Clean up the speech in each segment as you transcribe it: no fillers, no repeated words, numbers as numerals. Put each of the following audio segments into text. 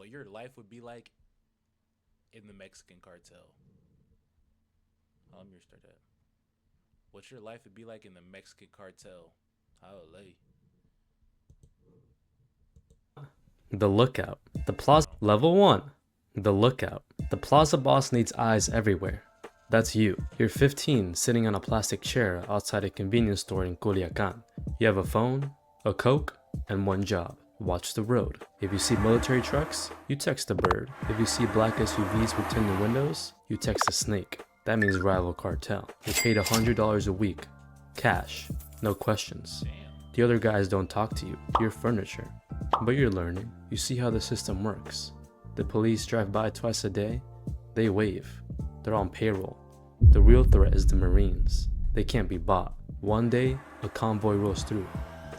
what your life would be like in the Mexican cartel. Let me restart that. What your life would be like in the Mexican cartel. Holy. The lookout. The plaza. Level 1. The lookout. The plaza boss needs eyes everywhere. That's you. You're 15, sitting on a plastic chair outside a convenience store in Culiacan. You have a phone, a Coke, and one job. Watch the road. If you see military trucks, you text a bird. If you see black SUVs with tinted windows, you text a snake. That means rival cartel. You're paid $100 a week. Cash. No questions. Damn. The other guys don't talk to you. You're furniture. But you're learning. You see how the system works. The police drive by twice a day. They wave. They're on payroll. The real threat is the Marines. They can't be bought. One day, a convoy rolls through.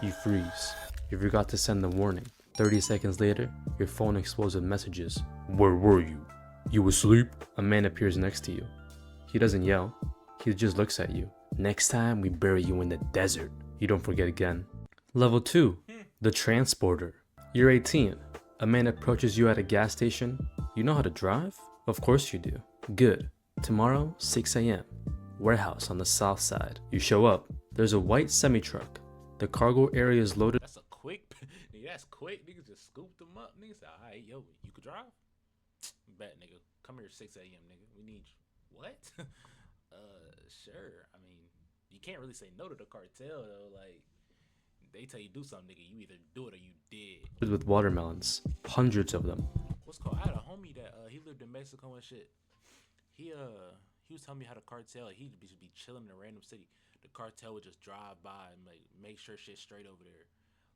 You freeze. You forgot to send the warning. 30 seconds later, your phone explodes with messages. Where were you? You asleep? A man appears next to you. He doesn't yell. He just looks at you. Next time, we bury you in the desert. You don't forget again. Level 2. The transporter. You're 18. A man approaches you at a gas station. You know how to drive? Of course you do. Good. Tomorrow, 6 a.m. Warehouse on the south side. You show up. There's a white semi-truck. The cargo area is loaded. That's a quick. Nigga, that's quick. Niggas just scooped them up. Niggas said, alright, yo, you could drive? Bet, nigga. Come here 6 a.m., nigga. We need you. What? Sure. I mean, you can't really say no to the cartel, though. Like, they tell you do something, nigga. You either do it or you dead. With watermelons. Hundreds of them. What's called? I had a homie that he lived in Mexico and shit. He was telling me how the cartel, like, he'd just be chilling in a random city. The cartel would just drive by and like make sure shit's straight over there.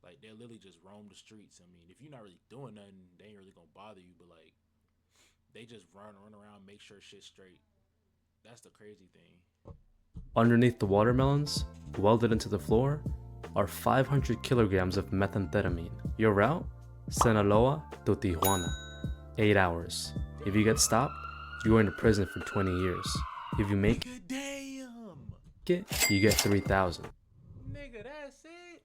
Like, they literally just roam the streets. I mean, if you're not really doing nothing, they ain't really gonna bother you. But like, they just run around, make sure shit's straight. That's the crazy thing. Underneath the watermelons, welded into the floor, are 500 kilograms of methamphetamine. Your route? Sinaloa to Tijuana. 8 hours. If you get stopped, you go into prison for 20 years. If you make Nigga, damn. it, you get 3,000. Nigga, that's it.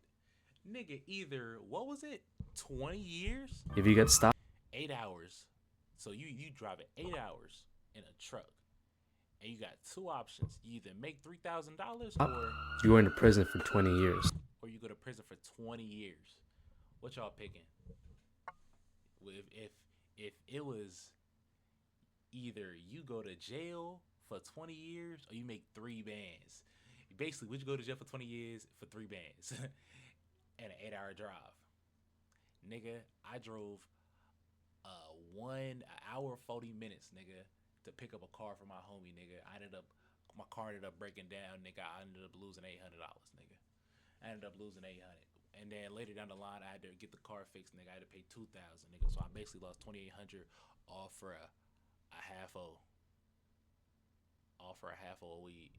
Nigga, either, what was it? 20 years? If you get stopped, 8 hours. So you drive it 8 hours in a truck. And you got two options. You either make $3,000 you go into prison for 20 years. or you go to prison for 20 years. What y'all picking? If it was either you go to jail for 20 years or you make 3 bands. Basically, would you go to jail for 20 years for 3 bands and an 8-hour drive? Nigga, I drove 1 hour 40 minutes, nigga, to pick up a car for my homie, nigga. My car ended up breaking down, nigga. I ended up losing $800, nigga. I ended up losing 800. And then later down the line, I had to get the car fixed, nigga. I had to pay 2,000, nigga. So I basically lost 2,800 all for a half o. All for a half o weed.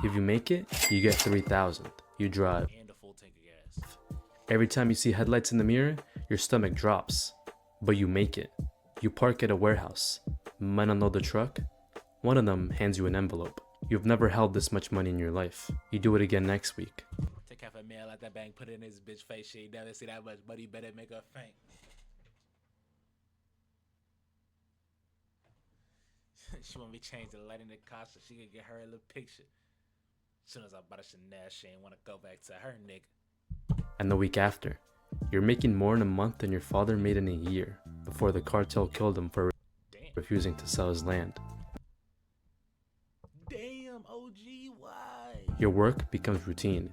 If you make it, you get 3,000. You drive. And a full tank of gas. Every time you see headlights in the mirror, your stomach drops. But you make it. You park at a warehouse. Men unload the truck. One of them hands you an envelope. You've never held this much money in your life. You do it again next week. Take half a meal out that bank, put it in his bitch face. She ain't never see that much money, better make her faint. She want me to change the light in the car so she can get her a little picture. As soon as I bought a Chanel, she ain't want to go back to her nigga. And the week after, you're making more in a month than your father made in a year before the cartel killed him for refusing to sell his land. Damn, OG, why? Your work becomes routine.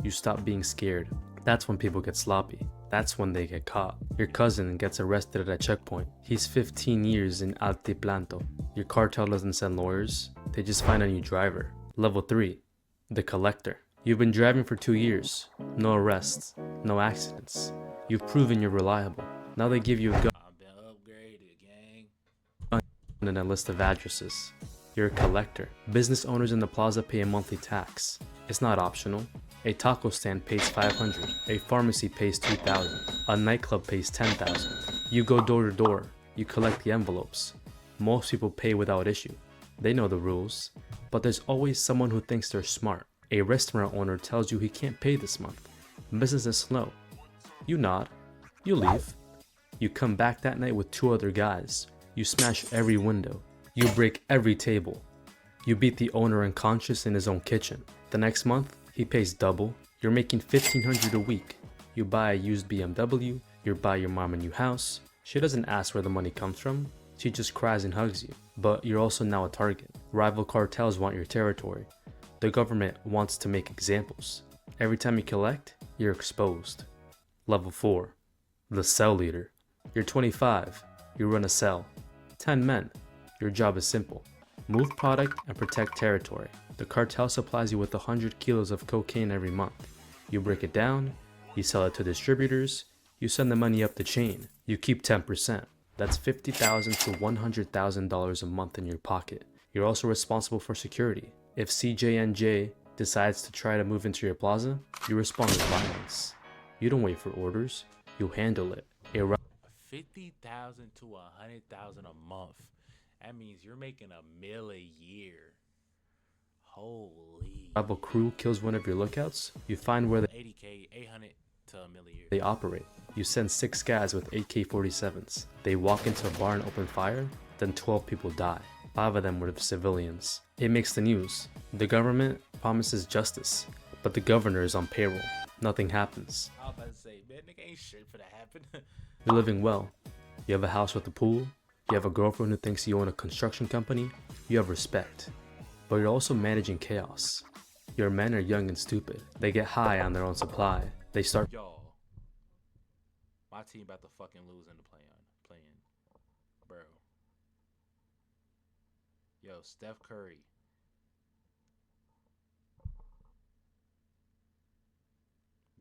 You stop being scared. That's when people get sloppy. That's when they get caught. Your cousin gets arrested at a checkpoint. He's 15 years in Altiplanto. Your cartel doesn't send lawyers. They just find a new driver. Level 3. The collector. You've been driving for 2 years. No arrests. No accidents. You've proven you're reliable. Now they give you a gun I've been upgraded, gang. and a list of addresses. You're a collector. Business owners in the plaza pay a monthly tax. It's not optional. A taco stand pays $500. A pharmacy pays $2,000. A nightclub pays $10,000. You go door to door. You collect the envelopes. Most people pay without issue. They know the rules. But there's always someone who thinks they're smart. A restaurant owner tells you he can't pay this month. Business is slow. You nod. You leave. You come back that night with 2 other guys. You smash every window. You break every table. You beat the owner unconscious in his own kitchen. The next month, he pays double. You're making $1,500 a week. You buy a used BMW. You buy your mom a new house. She doesn't ask where the money comes from. She just cries and hugs you. But you're also now a target. Rival cartels want your territory. The government wants to make examples. Every time you collect, you're exposed. Level 4. The cell leader. You're 25. You run a cell. 10 men. Your job is simple. Move product and protect territory. The cartel supplies you with 100 kilos of cocaine every month. You break it down. You sell it to distributors. You send the money up the chain. You keep 10%. That's $50,000 to $100,000 a month in your pocket. You're also responsible for security. If CJNJ decides to try to move into your plaza, you respond with violence. You don't wait for orders. You handle it. 50,000 to 100,000 a month. That means you're making $1 million a year. Holy. Rival crew kills one of your lookouts. You find where 80K, 800 to $1 million. they operate. You send 6 guys with AK-47s. They walk into a bar and open fire. Then 12 people die. 5 of them were civilians. It makes the news. The government promises justice, but the governor is on payroll. Nothing happens. I was about to say, man, nigga ain't shit for that happen. You're living well. You have a house with a pool. You have a girlfriend who thinks you own a construction company. You have respect. But you're also managing chaos. Your men are young and stupid. They get high on their own supply. They start. Y'all, my team about to fucking lose in the playing. Bro. Yo, Steph Curry.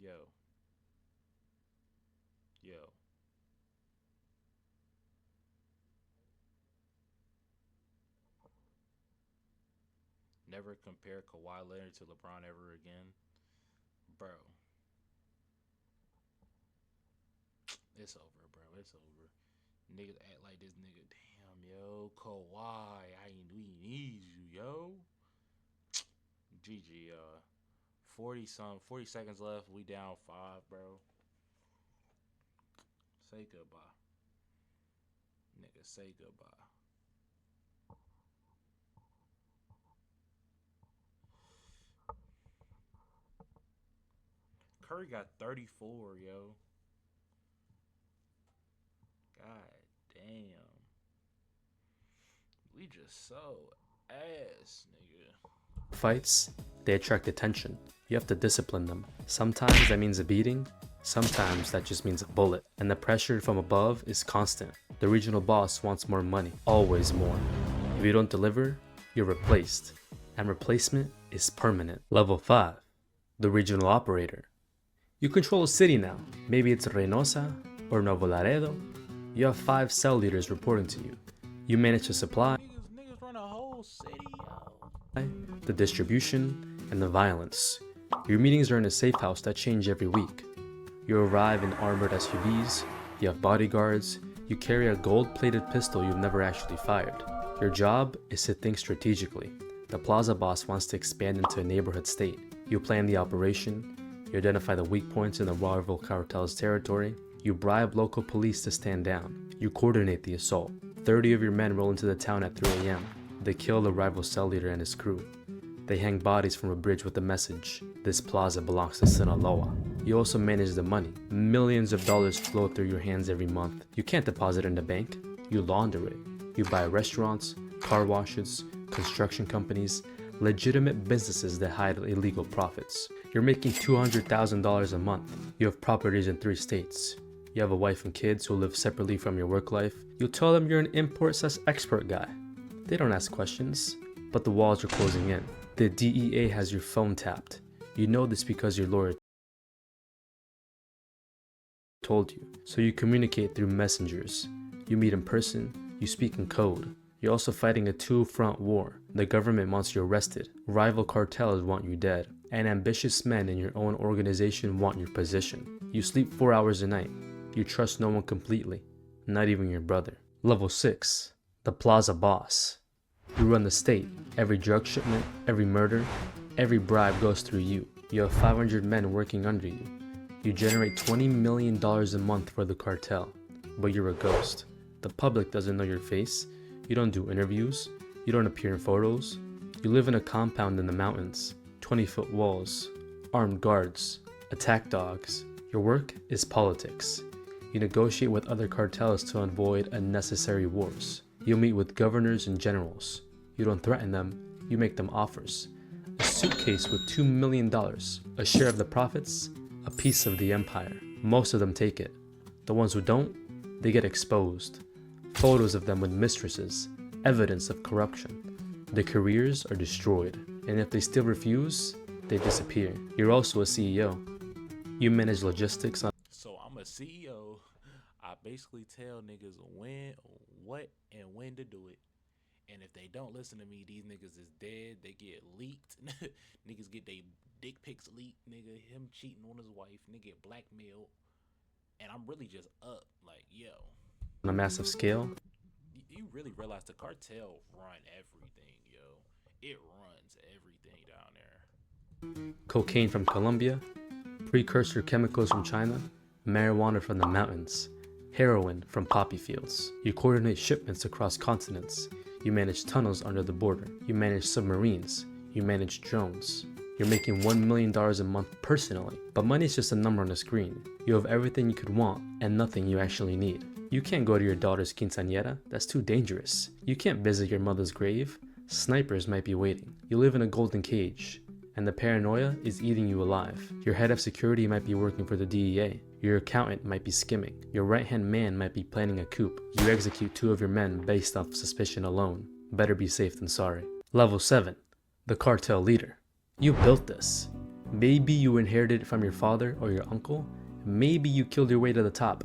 Yo. Never compare Kawhi Leonard to LeBron ever again. Bro. It's over, bro. It's over. Niggas act like this nigga. Damn, yo. Kawhi. We need you, yo. GG, 40 seconds left. We down 5, bro. Say goodbye. Nigga, say goodbye. Curry got 34, yo. God damn. We just so ass, nigga. Fights, they attract attention. You have to discipline them. Sometimes that means a beating. Sometimes that just means a bullet. And the pressure from above is constant. The regional boss wants more money. Always more. If you don't deliver, you're replaced. And replacement is permanent. Level 5. The regional operator. You control a city now. Maybe it's Reynosa or Nuevo Laredo. You have 5 cell leaders reporting to you. You manage to supply Niggas run a whole city, yo. the distribution and the violence. Your meetings are in a safe house that change every week. You arrive in armored SUVs. You have bodyguards. You carry a gold-plated pistol you've never actually fired. Your job is to think strategically. The plaza boss wants to expand into a neighborhood state. You plan the operation. You identify the weak points in the rival cartel's territory. You bribe local police to stand down. You coordinate the assault. 30 of your men roll into the town at 3 a.m. They kill the rival cell leader and his crew. They hang bodies from a bridge with the message, "This plaza belongs to Sinaloa." You also manage the money. Millions of dollars flow through your hands every month. You can't deposit in the bank. You launder it. You buy restaurants, car washes, construction companies, legitimate businesses that hide illegal profits. You're making $200,000 a month. You have properties in 3 states. You have a wife and kids who live separately from your work life. You tell them you're an import/export guy. They don't ask questions, but the walls are closing in. The DEA has your phone tapped. You know this because your lawyer told you. So you communicate through messengers. You meet in person. You speak in code. You're also fighting a 2-front war. The government wants you arrested. Rival cartels want you dead. And ambitious men in your own organization want your position. You sleep 4 hours a night. You trust no one completely, not even your brother. Level 6. The Plaza Boss. You run the state. Every drug shipment, every murder, every bribe goes through you. You have 500 men working under you. You generate $20 million a month for the cartel. but you're a ghost. The public doesn't know your face. You don't do interviews. You don't appear in photos. You live in a compound in the mountains, 20-foot walls, armed guards, attack dogs. Your work is politics. You negotiate with other cartels to avoid unnecessary wars. You meet with governors and generals. You don't threaten them, you make them offers. A suitcase with $2 million, a share of the profits, a piece of the empire. Most of them take it. The ones who don't, they get exposed. Photos of them with mistresses, evidence of corruption. Their careers are destroyed, and if they still refuse, they disappear. You're also a CEO. You manage logistics on. So I'm a CEO. I basically tell niggas when, what, and when to do it. And if they don't listen to me, these niggas is dead. They get leaked. Niggas get they dick pics leaked. Nigga, him cheating on his wife. Nigga get blackmailed. And I'm really just up. Like, yo. On a massive scale. You really realize the cartel run everything, yo. It runs everything down there. Cocaine from Colombia. Precursor chemicals from China. Marijuana from the mountains. Heroin from poppy fields. You coordinate shipments across continents. You manage tunnels under the border. You manage submarines. You manage drones. You're making $1 million a month personally, but money's just a number on a screen. You have everything you could want and nothing you actually need. You can't go to your daughter's quinceañera, that's too dangerous. You can't visit your mother's grave, snipers might be waiting. You live in a golden cage, and the paranoia is eating you alive. Your head of security might be working for the DEA. Your accountant might be skimming. Your right-hand man might be planning a coup. You execute 2 of your men based off suspicion alone. Better be safe than sorry. Level 7. The cartel leader. You built this. Maybe you inherited it from your father or your uncle. Maybe you killed your way to the top.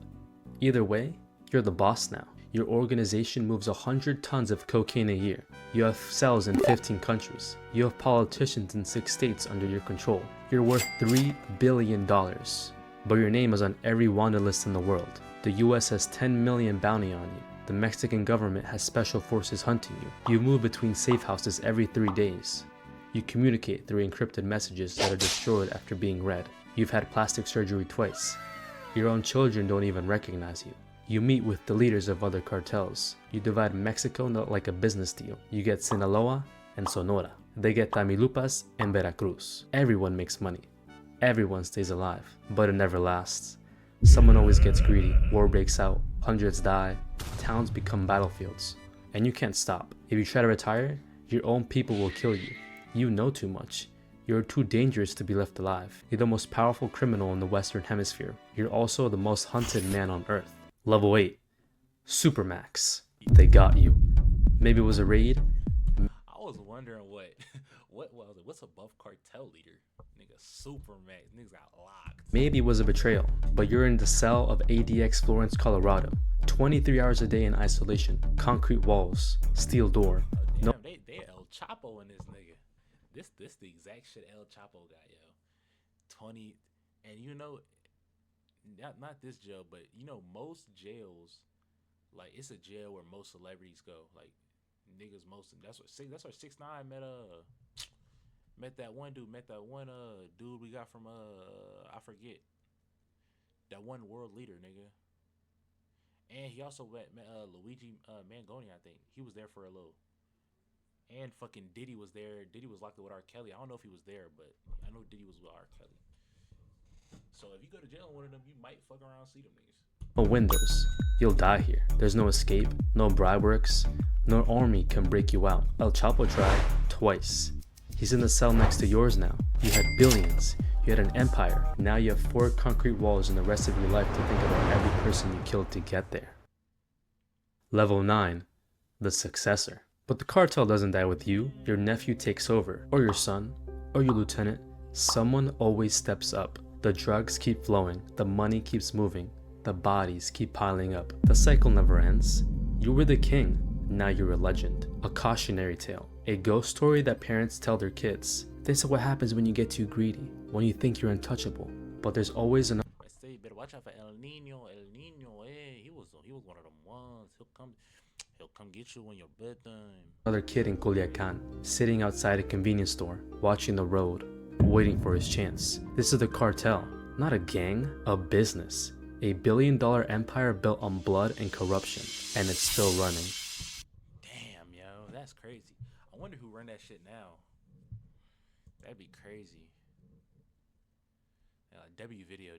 Either way, you're the boss now. Your organization moves 100 tons of cocaine a year. You have cells in 15 countries. You have politicians in 6 states under your control. You're worth $3 billion. But your name is on every wanted list in the world. The US has 10 million bounty on you. The Mexican government has special forces hunting you. You move between safe houses every 3 days. You communicate through encrypted messages that are destroyed after being read. You've had plastic surgery twice. Your own children don't even recognize you. You meet with the leaders of other cartels. You divide Mexico like a business deal. You get Sinaloa and Sonora. They get Tamaulipas and Veracruz. Everyone makes money. Everyone stays alive, but it never lasts. Someone always gets greedy, war breaks out, hundreds die, towns become battlefields, and you can't stop. If you try to retire, your own people will kill you. You know too much. You're too dangerous to be left alive. You're the most powerful criminal in the Western Hemisphere. You're also the most hunted man on Earth. Level 8. Supermax. They got you. Maybe it was a raid. I was wondering what's above cartel leader? Nigga, Supermax. Niggas got locked. Maybe it was a betrayal, but you're in the cell of ADX Florence, Colorado. 23 hours a day in isolation. Concrete walls. Steel door. Damn, they El Chapo in this nigga. This the exact shit El Chapo got, yo. 20, and you know, not this jail, but you know, most jails, like it's a jail where most celebrities go. Like niggas, that's where 6ix9ine met that one dude we got from I forget, that one world leader, nigga. And he also met Luigi Mangoni, I think. He was there for a little. And fucking Diddy was there. Diddy was locked up with R. Kelly. I don't know if he was there, but I know Diddy was with R. Kelly. So if you go to jail on one of them, you might fuck around and see them niggas. No windows. You'll die here. There's no escape, no bribe works, no army can break you out. El Chapo tried twice. He's in the cell next to yours now. You had billions. You had an empire. Now you have 4 concrete walls and the rest of your life to think about every person you killed to get there. Level 9. The successor. But the cartel doesn't die with you. Your nephew takes over, or your son, or your lieutenant. Someone always steps up. The drugs keep flowing. The money keeps moving. The bodies keep piling up. The cycle never ends. You were the king. Now you're a legend. A cautionary tale. A ghost story that parents tell their kids. This is what happens when you get too greedy. When you think you're untouchable. But there's always another. I say you better watch out for El Nino. El Nino, he was one of them ones. He'll come get you when your bedtime. Another kid in Culiacan, sitting outside a convenience store, watching the road, waiting for his chance. This is the cartel, not a gang, a business. A billion-dollar empire built on blood and corruption, and it's still running. Damn, yo, that's crazy. I wonder who run that shit now. That'd be crazy. W video.